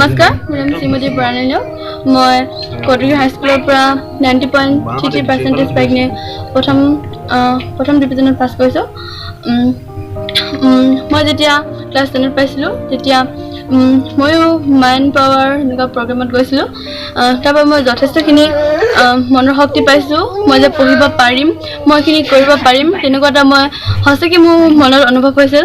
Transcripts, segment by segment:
নমস্কাৰ মোৰ নাম শ্ৰীমতী বৰাণীয় মই কটুৰী হাইস্কুলৰ পৰা 90.33% পাই কিনে প্ৰথম ডিভিজনত পাছ কৰিছোঁ মই যেতিয়া ক্লাছ 10ত পাইছিলোঁ তেতিয়া ময়ো মাইণ্ড পাৱাৰ এনেকুৱা প্ৰগ্ৰেমত গৈছিলোঁ তাৰপৰা মই যথেষ্টখিনি মনৰ শক্তি পাইছোঁ মই যে পঢ়িব পাৰিম মই এইখিনি কৰিব পাৰিম তেনেকুৱা এটা মই সঁচাকৈ মোৰ মনত অনুভৱ হৈছিল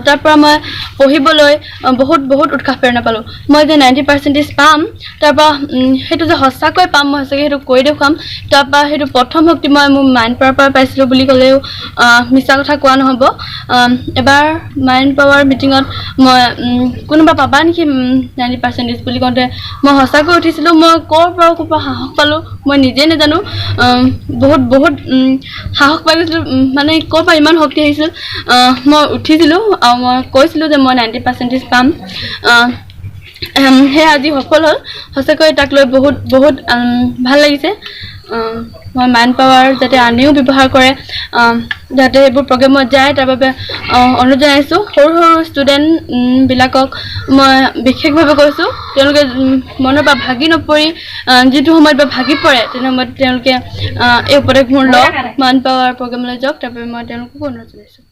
তাৰ পৰা মই পঢ়িবলৈ বহুত উৎসাহ প্ৰেৰণা পালোঁ মই যে 90% পাম তাৰ পৰা সেইটো যে সঁচাকৈ পাম মই সঁচাকৈ সেইটো কৰি দেখুৱাম তাৰ পৰা সেইটো প্ৰথম শক্তি মই মোৰ মাইণ্ড পাৱাৰ পৰা পাইছিলোঁ বুলি ক'লেও মিছা কথা কোৱা নহ'ব এবাৰ মাইণ্ড পাৱাৰ মিটিঙত মই কোনোবা পাবা নেকি 90% বুলি কওঁতে মই সঁচাকৈ উঠিছিলোঁ মই ক'ৰ পৰা সাহস পালোঁ মই নিজে নাজানো বহুত সাহস পাই গৈছিলোঁ মানে ক'ৰ পৰা ইমান শক্তি আহিছিল মই উঠিছিলোঁ আৰু মই কৈছিলোঁ যে মই 90% পাম সেয়া আজি সফল হ'ল সঁচাকৈ তাক লৈ বহুত ভাল লাগিছে মই মাইণ্ড পাৱাৰ যাতে আনেও ব্যৱহাৰ কৰে যাতে এইবোৰ প্ৰগ্ৰেমত যায় তাৰ বাবে অনুৰোধ জনাইছোঁ সৰু ষ্টুডেণ্টবিলাকক মই বিশেষভাৱে কৈছোঁ তেওঁলোকে মনৰ পৰা ভাগি নপৰি যিটো সময়ত বা ভাগি পৰে তেনে সময়ত তেওঁলোকে এই উপদেশবোৰ লওক মাইণ্ড পাৱাৰ প্ৰগ্ৰেমলৈ যাওক তাৰ বাবে মই তেওঁলোককো অনুৰোধ জনাইছোঁ